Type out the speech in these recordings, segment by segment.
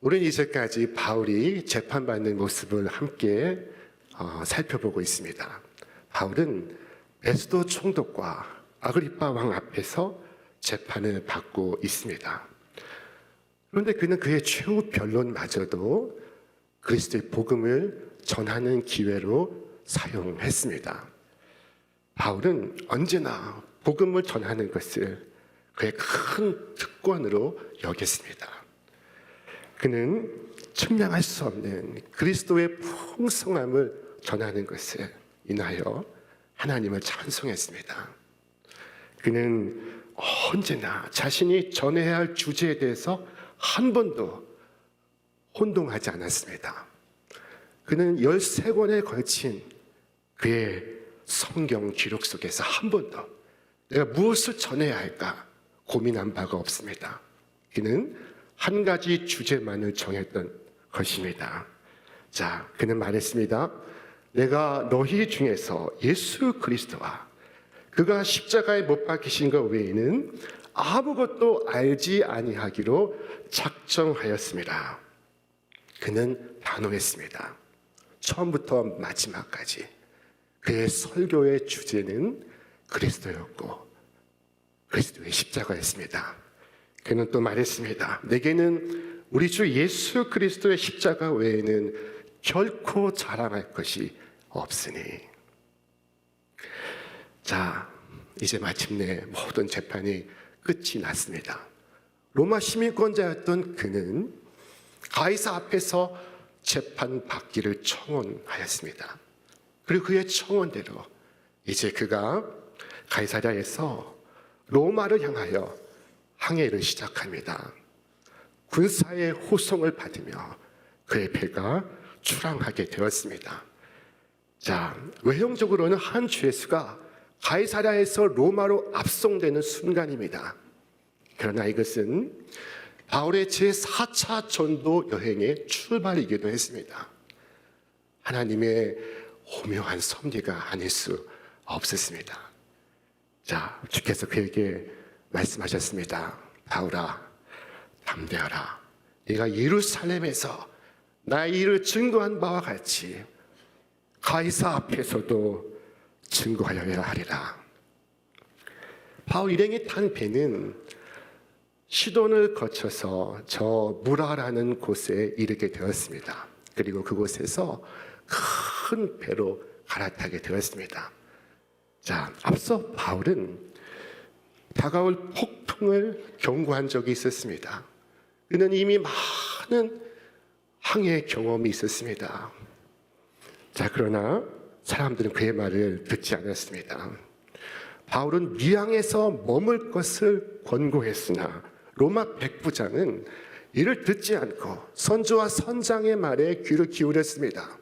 우리는 이제까지 바울이 재판받는 모습을 함께 살펴보고 있습니다. 바울은 베스도 총독과 아그리파 왕 앞에서 재판을 받고 있습니다. 그런데 그는 그의 최후 변론마저도 그리스도의 복음을 전하는 기회로 사용했습니다. 바울은 언제나 복음을 전하는 것을 그의 큰 특권으로 여겼습니다. 그는 측량할 수 없는 그리스도의 풍성함을 전하는 것을 인하여 하나님을 찬송했습니다. 그는 언제나 자신이 전해야 할 주제에 대해서 한 번도 혼동하지 않았습니다. 그는 13권에 걸친 그의 성경 기록 속에서 한 번도 내가 무엇을 전해야 할까 고민한 바가 없습니다. 그는 한 가지 주제만을 정했던 것입니다. 자, 그는 말했습니다. 내가 너희 중에서 예수 그리스도와 그가 십자가에 못 박히신 것 외에는 아무것도 알지 아니하기로 작정하였습니다. 그는 단호했습니다. 처음부터 마지막까지 그의 설교의 주제는 그리스도였고 그리스도의 십자가였습니다. 그는 또 말했습니다. 내게는 우리 주 예수 그리스도의 십자가 외에는 결코 자랑할 것이 없으니. 자, 이제 마침내 모든 재판이 끝이 났습니다. 로마 시민권자였던 그는 가이사 앞에서 재판받기를 청원하였습니다. 그리고 그의 청원대로 이제 그가 가이사랴에서 로마를 향하여 항해를 시작합니다. 군사의 호송을 받으며 그의 배가 출항하게 되었습니다. 자, 외형적으로는 한 죄수가 가이사랴에서 로마로 압송되는 순간입니다. 그러나 이것은 바울의 제4차 전도 여행의 출발이기도 했습니다. 하나님의 오묘한 섭리가 아닐 수 없었습니다. 자, 주께서 그에게 말씀하셨습니다. 바울아, 담대하라. 네가 예루살렘에서 나의 일을 증거한 바와 같이 가이사 앞에서도 증거하여야 하리라. 바울 일행이 탄 배는 시돈을 거쳐서 저 무라라는 곳에 이르게 되었습니다. 그리고 그곳에서 큰 배로 갈아타게 되었습니다. 자, 앞서 바울은 다가올 폭풍을 경고한 적이 있었습니다. 그는 이미 많은 항해 경험이 있었습니다. 자, 그러나 사람들은 그의 말을 듣지 않았습니다. 바울은 미항에서 머물 것을 권고했으나 로마 백부장은 이를 듣지 않고 선주와 선장의 말에 귀를 기울였습니다.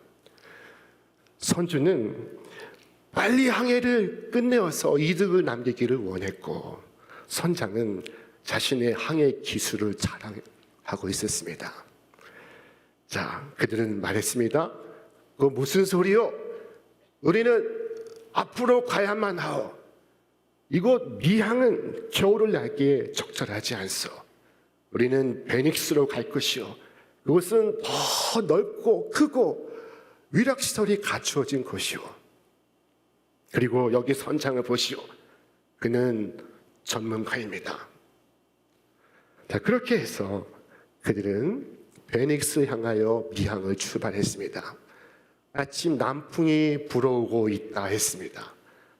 선주는 빨리 항해를 끝내어서 이득을 남기기를 원했고 선장은 자신의 항해 기술을 자랑하고 있었습니다. 자, 그들은 말했습니다. 그거 무슨 소리요? 우리는 앞으로 가야만 하오. 이곳 미항은 겨울을 나기에 적절하지 않소. 우리는 베닉스로 갈 것이요. 이곳은 더 넓고 크고 위락시설이 갖추어진 곳이오. 그리고 여기 선장을 보시오. 그는 전문가입니다. 자, 그렇게 해서 그들은 베닉스 향하여 미항을 출발했습니다. 마침 남풍이 불어오고 있다 했습니다.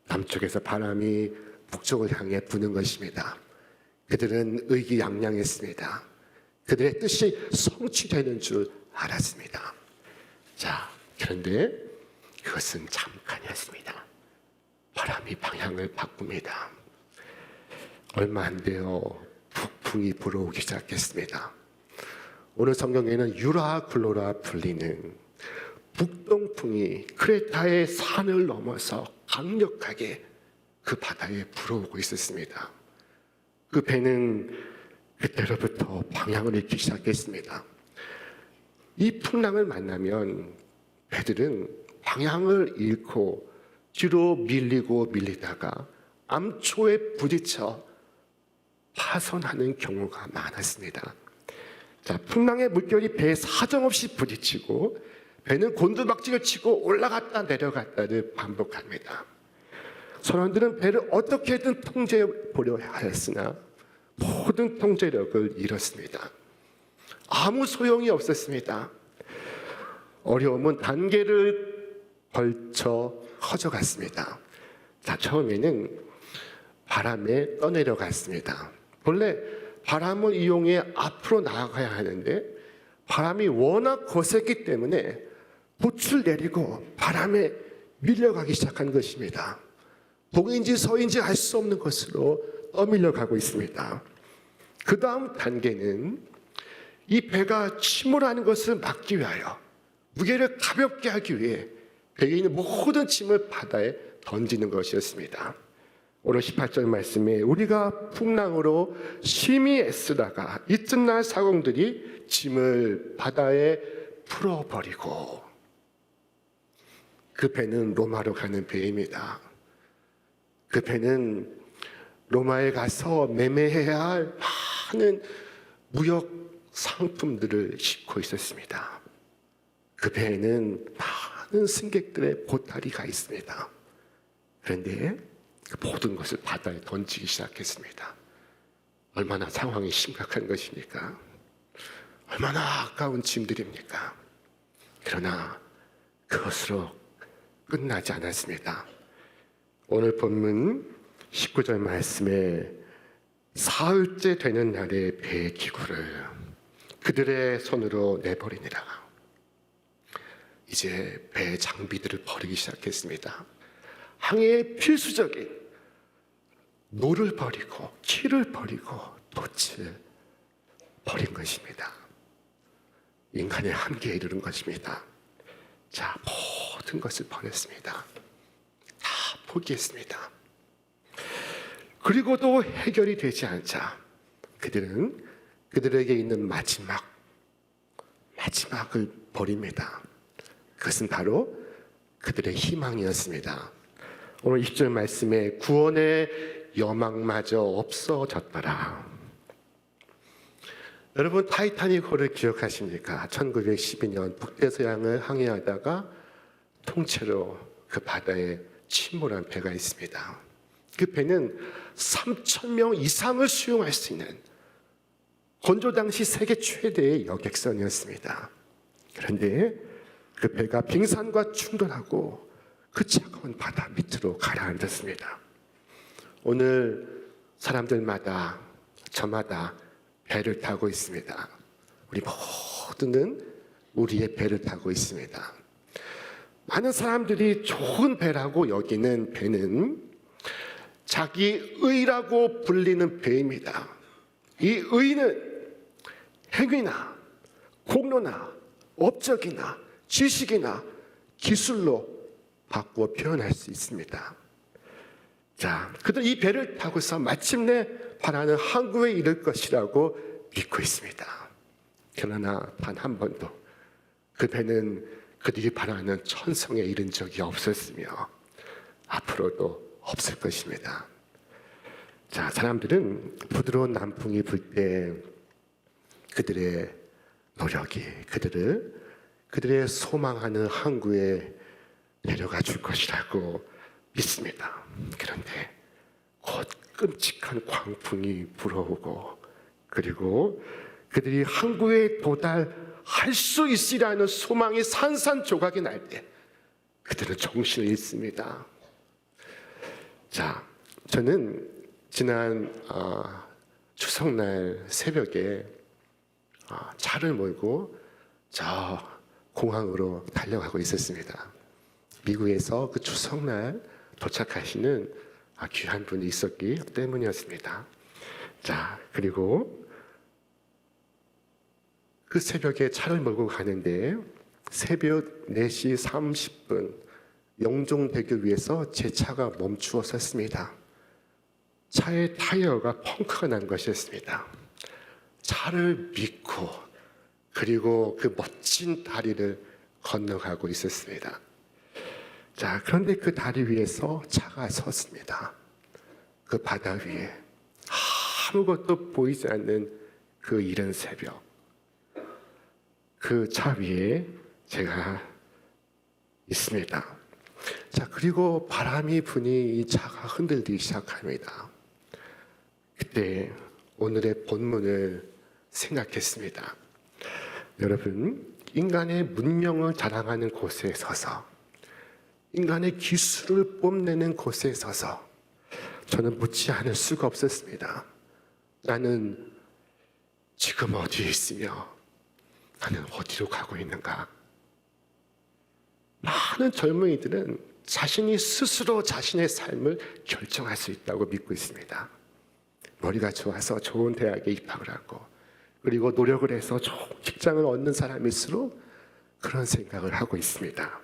남쪽에서 바람이 북쪽을 향해 부는 것입니다. 그들은 의기양양했습니다. 그들의 뜻이 성취되는 줄 알았습니다. 자, 그런데 그것은 잠깐이었습니다. 바람이 방향을 바꿉니다. 얼마 안 되어 북풍이 불어오기 시작했습니다. 오늘 성경에는 유라굴로라 불리는 북동풍이 크레타의 산을 넘어서 강력하게 그 바다에 불어오고 있었습니다. 그 배는 그때로부터 방향을 잃기 시작했습니다. 이 풍랑을 만나면 배들은 방향을 잃고 뒤로 밀리다가 암초에 부딪혀 파손하는 경우가 많았습니다. 자, 풍랑의 물결이 배에 사정없이 부딪히고 배는 곤두박질을 치고 올라갔다 내려갔다를 반복합니다. 선원들은 배를 어떻게든 통제해 보려 하였으나 모든 통제력을 잃었습니다. 아무 소용이 없었습니다. 어려움은 단계를 걸쳐 커져갔습니다. 자, 처음에는 바람에 떠내려갔습니다. 원래 바람을 이용해 앞으로 나아가야 하는데 바람이 워낙 거셌기 때문에 돛을 내리고 바람에 밀려가기 시작한 것입니다. 동인지 서인지 알 수 없는 것으로 떠밀려가고 있습니다. 그 다음 단계는 이 배가 침몰하는 것을 막기 위하여 무게를 가볍게 하기 위해 배에 있는 모든 짐을 바다에 던지는 것이었습니다. 오늘 18절 말씀에 우리가 풍랑으로 심히 애쓰다가 이튿날 사공들이 짐을 바다에 풀어버리고, 그 배는 로마로 가는 배입니다. 그 배는 로마에 가서 매매해야 할 많은 무역 상품들을 싣고 있었습니다. 그 배에는 많은 승객들의 보따리가 있습니다. 그런데 그 모든 것을 바다에 던지기 시작했습니다. 얼마나 상황이 심각한 것입니까? 얼마나 아까운 짐들입니까? 그러나 그것으로 끝나지 않았습니다. 오늘 본문 19절 말씀에 사흘째 되는 날에 배의 기구를 그들의 손으로 내버리니라. 이제 배의 장비들을 버리기 시작했습니다. 항해의 필수적인 노를 버리고 키를 버리고 돛을 버린 것입니다. 인간의 한계에 이르는 것입니다. 자, 모든 것을 버렸습니다. 다 포기했습니다. 그리고도 해결이 되지 않자 그들은 그들에게 있는 마지막을 버립니다. 그것은 바로 그들의 희망이었습니다. 오늘 20절 말씀에 구원의 여망마저 없어졌더라. 여러분, 타이타닉호를 기억하십니까? 1912년 북대서양을 항해하다가 통째로 그 바다에 침몰한 배가 있습니다. 그 배는 3,000명 이상을 수용할 수 있는 건조 당시 세계 최대의 여객선이었습니다. 그런데 그 배가 빙산과 충돌하고 그 차가운 바다 밑으로 가라앉았습니다. 오늘 사람들마다 저마다 배를 타고 있습니다. 우리 모두는 우리의 배를 타고 있습니다. 많은 사람들이 좋은 배라고 여기는 배는 자기 의라고 불리는 배입니다. 이 의는 행위나 공로나 업적이나 지식이나 기술로 바꾸어 표현할 수 있습니다. 자, 그들 이 배를 타고서 마침내 바라는 항구에 이를 것이라고 믿고 있습니다. 그러나 단 한 번도 그 배는 그들이 바라는 천성에 이른 적이 없었으며 앞으로도 없을 것입니다. 자, 사람들은 부드러운 남풍이 불 때 그들의 노력이 그들의 소망하는 항구에 데려가 줄 것이라고 믿습니다. 그런데 곧 끔찍한 광풍이 불어오고 그리고 그들이 항구에 도달할 수 있으리라는 소망이 산산조각이 날 때 그들은 정신을 잃습니다. 자, 저는 지난 추석날 새벽에 차를 몰고 저 공항으로 달려가고 있었습니다. 미국에서 그 추석날 도착하시는 귀한 분이 있었기 때문이었습니다. 자, 그리고 그 새벽에 차를 몰고 가는데 새벽 4시 30분 영종대교 위에서 제 차가 멈추어 섰습니다. 차의 타이어가 펑크가 난 것이었습니다. 차를 믿고 그리고 그 멋진 다리를 건너가고 있었습니다. 자, 그런데 그 다리 위에서 차가 섰습니다. 그 바다 위에 아무것도 보이지 않는 그 이른 새벽, 그 차 위에 제가 있습니다. 자, 그리고 바람이 부니 이 차가 흔들리기 시작합니다. 그때 오늘의 본문을 생각했습니다. 여러분, 인간의 문명을 자랑하는 곳에 서서, 인간의 기술을 뽐내는 곳에 서서 저는 묻지 않을 수가 없었습니다. 나는 지금 어디에 있으며 나는 어디로 가고 있는가? 많은 젊은이들은 자신이 스스로 자신의 삶을 결정할 수 있다고 믿고 있습니다. 머리가 좋아서 좋은 대학에 입학을 하고, 그리고 노력을 해서 좋은 직장을 얻는 사람일수록 그런 생각을 하고 있습니다.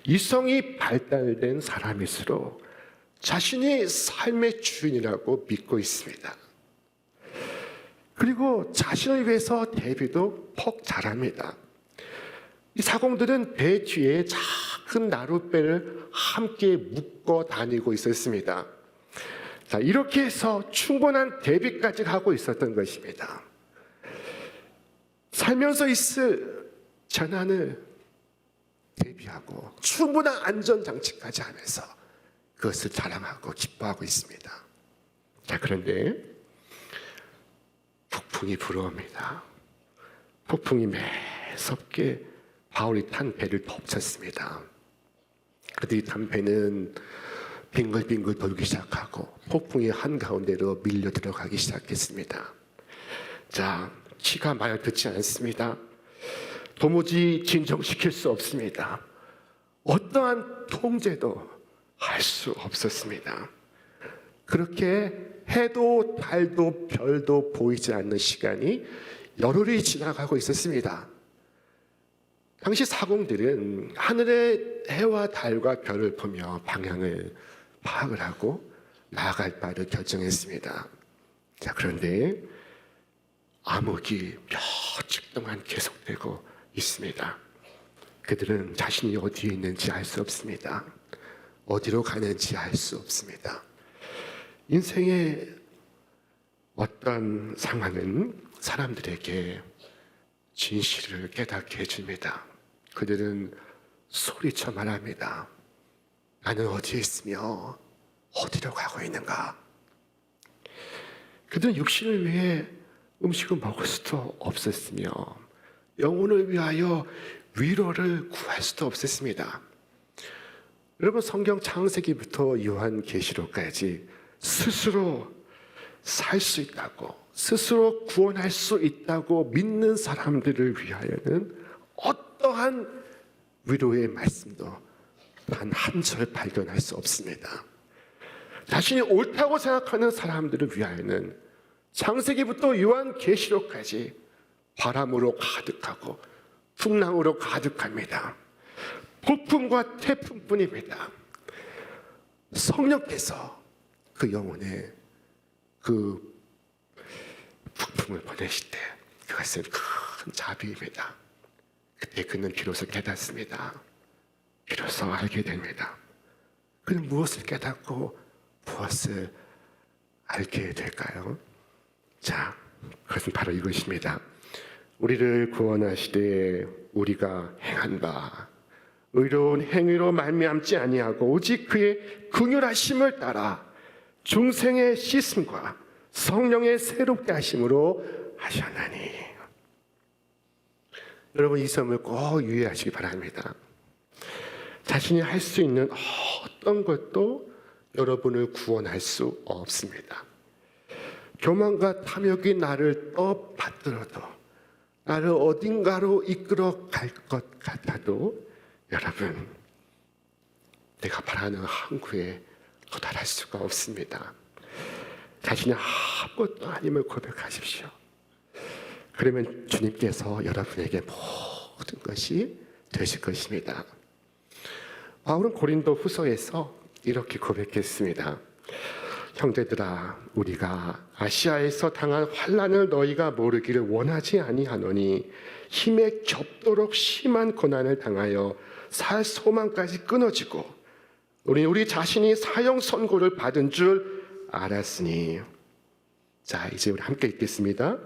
이성이 발달된 사람일수록 자신이 삶의 주인이라고 믿고 있습니다. 그리고 자신을 위해서 대비도 퍽 잘합니다. 이 사공들은 배 뒤에 작은 나룻배를 함께 묶어 다니고 있었습니다. 자, 이렇게 해서 충분한 대비까지 하고 있었던 것입니다. 살면서 있을 재난을 대비하고 충분한 안전장치까지 하면서 그것을 자랑하고 기뻐하고 있습니다. 자, 그런데 폭풍이 불어옵니다. 폭풍이 매섭게 바울이 탄 배를 덮쳤습니다. 그런데 이 탄 배는 빙글빙글 돌기 시작하고 폭풍이 한가운데로 밀려 들어가기 시작했습니다. 자, 키가 말 듣지 않습니다. 도무지 진정시킬 수 없습니다. 어떠한 통제도 할 수 없었습니다. 그렇게 해도 달도 별도 보이지 않는 시간이 열흘이 지나가고 있었습니다. 당시 사공들은 하늘의 해와 달과 별을 보며 방향을 파악을 하고 나아갈 바를 결정했습니다. 자, 그런데 암흑이 며칠 동안 계속되고 있습니다. 그들은 자신이 어디에 있는지 알 수 없습니다. 어디로 가는지 알 수 없습니다. 인생의 어떤 상황은 사람들에게 진실을 깨닫게 해줍니다. 그들은 소리쳐 말합니다. 나는 어디에 있으며 어디로 가고 있는가? 그들은 육신을 위해 음식을 먹을 수도 없었으며 영혼을 위하여 위로를 구할 수도 없었습니다. 여러분, 성경 창세기부터 요한계시록까지 스스로 살 수 있다고, 스스로 구원할 수 있다고 믿는 사람들을 위하여는 어떠한 위로의 말씀도 단 한 절 발견할 수 없습니다. 자신이 옳다고 생각하는 사람들을 위하여는 창세기부터 요한계시록까지 바람으로 가득하고 풍랑으로 가득합니다. 폭풍과 태풍뿐입니다. 성령께서 그 영혼에 그 폭풍을 보내실 때 그것은 큰 자비입니다. 그때 그는 비로소 깨닫습니다. 비로소 알게 됩니다. 그는 무엇을 깨닫고 무엇을 알게 될까요? 자, 그것은 바로 이것입니다. 우리를 구원하시되 우리가 행한 바 의로운 행위로 말미암지 아니하고 오직 그의 긍휼하심을 따라 중생의 씻음과 성령의 새롭게 하심으로 하셨나니. 여러분, 이 점을 꼭 유의하시기 바랍니다. 자신이 할 수 있는 어떤 것도 여러분을 구원할 수 없습니다. 교만과 탐욕이 나를 떠받들어도, 나를 어딘가로 이끌어 갈 것 같아도 여러분, 내가 바라는 항구에 도달할 수가 없습니다. 자신이 아무것도 아님을 고백하십시오. 그러면 주님께서 여러분에게 모든 것이 되실 것입니다. 바울은 고린도 후서에서 이렇게 고백했습니다. 형제들아, 우리가 아시아에서 당한 환난을 너희가 모르기를 원하지 아니하노니 힘에 겹도록 심한 고난을 당하여 살 소망까지 끊어지고 우리 자신이 사형 선고를 받은 줄 알았으니. 자, 이제 우리 함께 읽겠습니다.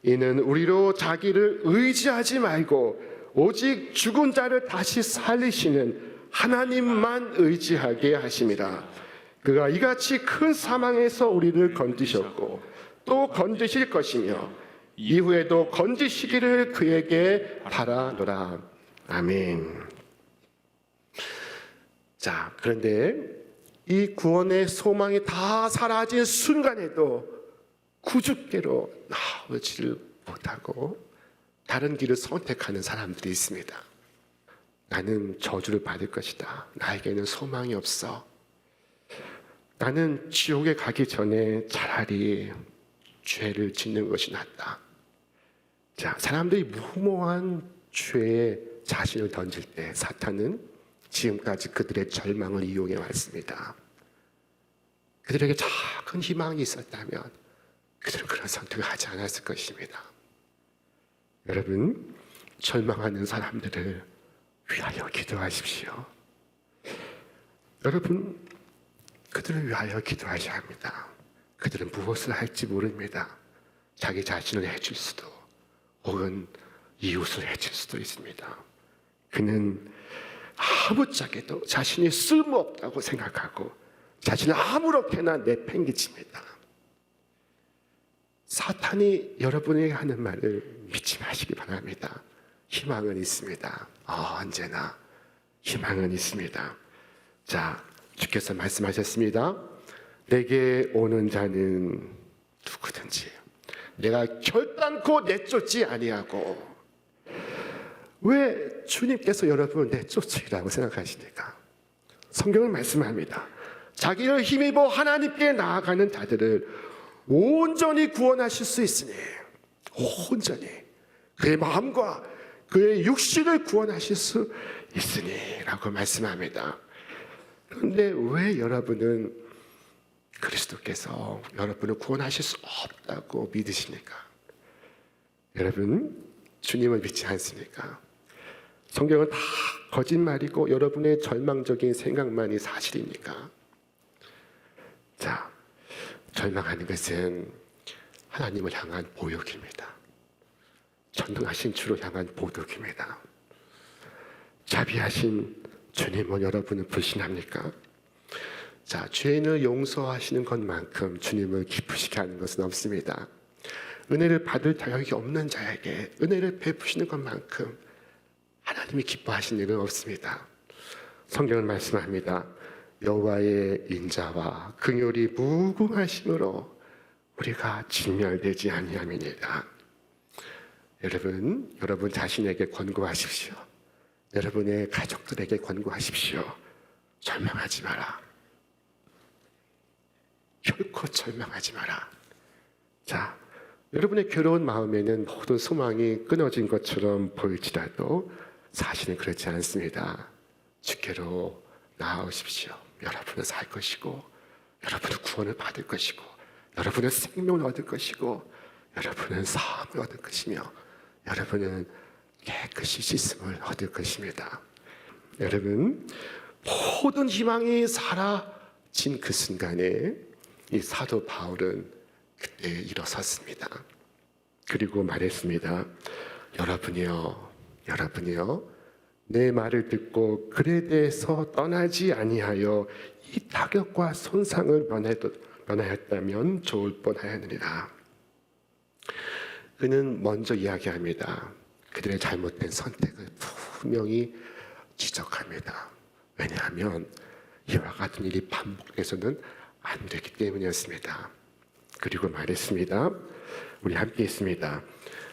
이는 우리로 자기를 의지하지 말고 오직 죽은 자를 다시 살리시는 하나님만 의지하게 하심이라. 그가 이같이 큰 사망에서 우리를 건지셨고 또 건지실 것이며 이후에도 건지시기를 그에게 바라노라. 아멘. 자, 그런데 이 구원의 소망이 다 사라진 순간에도 구주께로 나오지를 못하고 다른 길을 선택하는 사람들이 있습니다. 나는 저주를 받을 것이다. 나에게는 소망이 없어. 나는 지옥에 가기 전에 차라리 죄를 짓는 것이 낫다. 자, 사람들이 무모한 죄에 자신을 던질 때 사탄은 지금까지 그들의 절망을 이용해 왔습니다. 그들에게 작은 희망이 있었다면 그들은 그런 선택을 하지 않았을 것입니다. 여러분, 절망하는 사람들을 위하여 기도하십시오. 여러분, 그들을 위하여 기도하셔야 합니다. 그들은 무엇을 할지 모릅니다. 자기 자신을 해칠 수도 혹은 이웃을 해칠 수도 있습니다. 그는 아무짝에도 자신이 쓸모없다고 생각하고 자신을 아무렇게나 내팽개칩니다. 사탄이 여러분에게 하는 말을 믿지 마시기 바랍니다. 희망은 있습니다. 언제나 희망은 있습니다. 자, 주께서 말씀하셨습니다. 내게 오는 자는 누구든지 내가 결단코 내쫓지 아니하고. 왜 주님께서 여러분을 내쫓으리라고 생각하십니까? 성경은 말씀합니다. 자기를 힘입어 하나님께 나아가는 자들을 온전히 구원하실 수 있으니, 온전히 그의 마음과 그의 육신을 구원하실 수 있으니 라고 말씀합니다. 그런데 왜 여러분은 그리스도께서 여러분을 구원하실 수 없다고 믿으십니까? 여러분, 주님을 믿지 않습니까? 성경은 다 거짓말이고 여러분의 절망적인 생각만이 사실입니까? 자, 절망하는 것은 하나님을 향한 모욕입니다. 전능하신 주로 향한 모독입니다. 자비하신 주님은 여러분을 불신합니까? 자, 죄인을 용서하시는 것만큼 주님을 기쁘시게 하는 것은 없습니다. 은혜를 받을 자격이 없는 자에게 은혜를 베푸시는 것만큼 하나님이 기뻐하시는 일은 없습니다. 성경은 말씀합니다. 여호와의 인자와 긍휼이 무궁하심으로 우리가 진멸되지 아니함이니라. 여러분 자신에게 권고하십시오. 여러분의 가족들에게 권고하십시오. 절망하지 마라. 결코 절망하지 마라. 자, 여러분의 괴로운 마음에는 모든 소망이 끊어진 것처럼 보일지라도 사실은 그렇지 않습니다. 주께로 나아오십시오. 여러분은 살 것이고 여러분은 구원을 받을 것이고 여러분은 생명을 얻을 것이고 여러분은 사함을 얻을 것이며 여러분은 깨끗이 씻음을 얻을 것입니다. 여러분, 모든 희망이 사라진 그 순간에 이 사도 바울은 그때 일어섰습니다. 그리고 말했습니다. 여러분이요 내 말을 듣고 글에 대해서 떠나지 아니하여 이 타격과 손상을 면하였다면 좋을 뻔하였느니라. 그는 먼저 이야기합니다. 그들의 잘못된 선택을 분명히 지적합니다. 왜냐하면 이와 같은 일이 반복돼서는 안 되기 때문이었습니다. 그리고 말했습니다. 우리 함께 있습니다.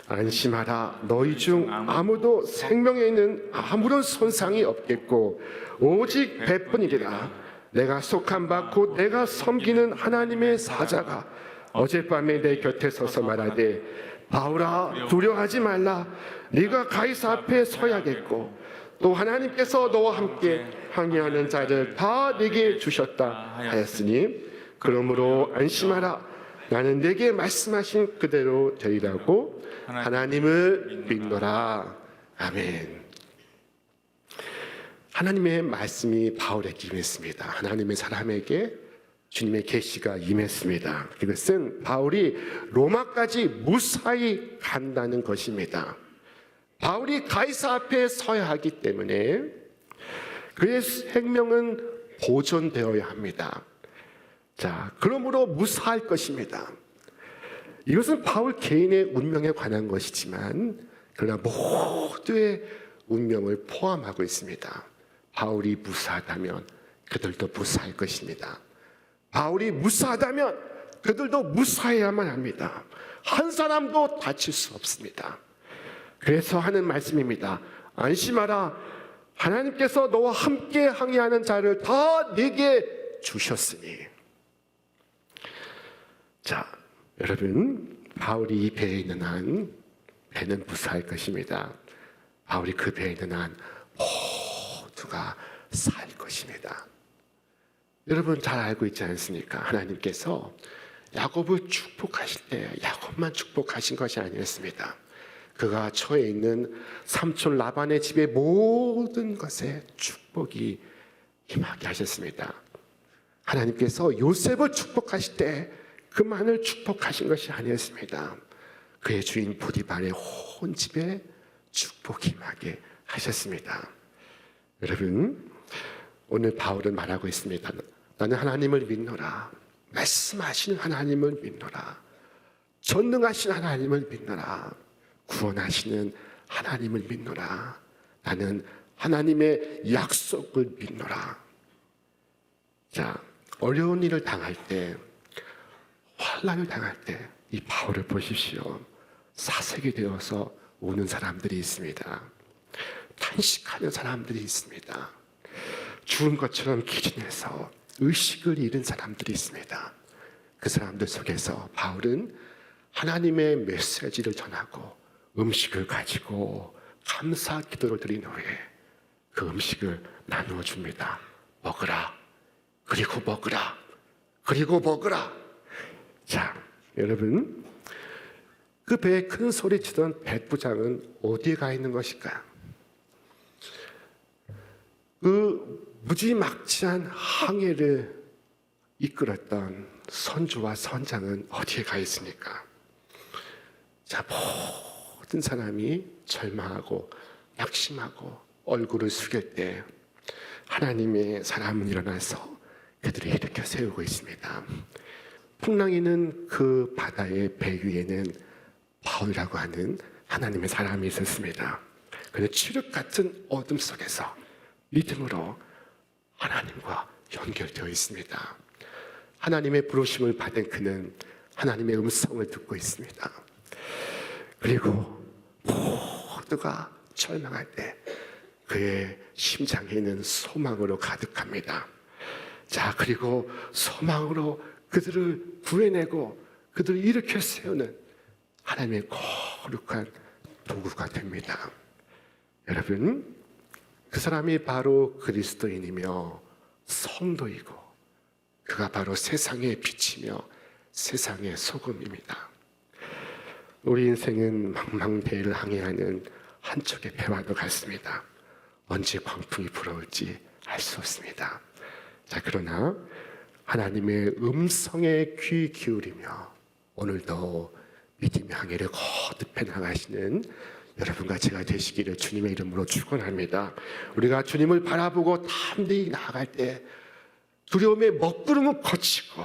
안심하라. 너희 중 아무도 생명에 있는 아무런 손상이 없겠고 오직 베뿐이리라. 내가 속한 바 곧 내가 섬기는 하나님의 사자가 어젯밤에 내 곁에 서서 말하되 바울아 두려워하지 말라. 네가 가이사 앞에 서야겠고 또 하나님께서 너와 함께 항해하는 자를 다 네게 주셨다 하였으니 그러므로 안심하라. 나는 네게 말씀하신 그대로 되리라고 하나님을 믿노라. 아멘. 하나님의 말씀이 바울에게 임했습니다. 하나님의 사람에게 주님의 계시가 임했습니다. 이것은 바울이 로마까지 무사히 간다는 것입니다. 바울이 가이사 앞에 서야 하기 때문에 그의 생명은 보존되어야 합니다. 자, 그러므로 무사할 것입니다. 이것은 바울 개인의 운명에 관한 것이지만 그러나 모두의 운명을 포함하고 있습니다. 바울이 무사하다면 그들도 무사할 것입니다. 바울이 무사하다면 그들도 무사해야만 합니다. 한 사람도 다칠 수 없습니다. 그래서 하는 말씀입니다. 안심하라. 하나님께서 너와 함께 항해하는 자를 다 네게 주셨으니. 자, 여러분, 바울이 이 배에 있는 한 배는 무사할 것입니다. 바울이 그 배에 있는 한 모두가 살 것입니다. 여러분 잘 알고 있지 않습니까? 하나님께서 야곱을 축복하실 때 야곱만 축복하신 것이 아니었습니다. 그가 처해 있는 삼촌 라반의 집의 모든 것에 축복이 임하게 하셨습니다. 하나님께서 요셉을 축복하실 때 그만을 축복하신 것이 아니었습니다. 그의 주인 보디발의 온 집에 축복이 임하게 하셨습니다. 여러분, 오늘 바울은 말하고 있습니다. 나는 하나님을 믿노라. 말씀하시는 하나님을 믿노라. 전능하신 하나님을 믿노라. 구원하시는 하나님을 믿노라. 나는 하나님의 약속을 믿노라. 자, 어려운 일을 당할 때, 환난을 당할 때 이 바울을 보십시오. 사색이 되어서 우는 사람들이 있습니다. 탄식하는 사람들이 있습니다. 죽은 것처럼 기진해서 의식을 잃은 사람들이 있습니다. 그 사람들 속에서 바울은 하나님의 메시지를 전하고 음식을 가지고 감사 기도를 드린 후에 그 음식을 나누어 줍니다. 먹으라. 그리고 먹으라. 그리고 먹으라. 자, 여러분, 그 배에 큰 소리 치던 백부장은 어디에 가 있는 것일까요? 그 무지막지한 항해를 이끌었던 선주와 선장은 어디에 가 있습니까? 자, 모든 사람이 절망하고 낙심하고 얼굴을 숙일 때 하나님의 사람은 일어나서 그들을 일으켜 세우고 있습니다. 풍랑이는 그 바다의 배 위에는 바울이라고 하는 하나님의 사람이 있었습니다. 그는 칠흑 같은 어둠 속에서 믿음으로 하나님과 연결되어 있습니다. 하나님의 부르심을 받은 그는 하나님의 음성을 듣고 있습니다. 그리고 모두가 절망할 때 그의 심장에는 소망으로 가득합니다. 자, 그리고 소망으로 그들을 구해내고 그들을 일으켜 세우는 하나님의 거룩한 도구가 됩니다. 여러분, 그 사람이 바로 그리스도인이며 성도이고 그가 바로 세상의 빛이며 세상의 소금입니다. 우리 인생은 망망대해를 항해하는 한쪽의 배와도 같습니다. 언제 광풍이 불어올지 알 수 없습니다. 자, 그러나 하나님의 음성에 귀 기울이며 오늘도 믿음의 항해를 거듭해 나가시는 여러분과 제가 되시기를 주님의 이름으로 축원합니다. 우리가 주님을 바라보고 담대히 나아갈 때 두려움의 먹구름은 거치고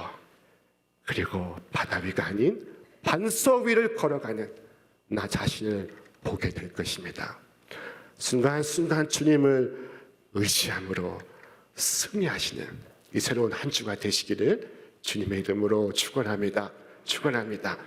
그리고 바다 위가 아닌 반석 위를 걸어가는 나 자신을 보게 될 것입니다. 순간순간 주님을 의지함으로 승리하시는 이 새로운 한 주가 되시기를 주님의 이름으로 축원합니다. 축원합니다.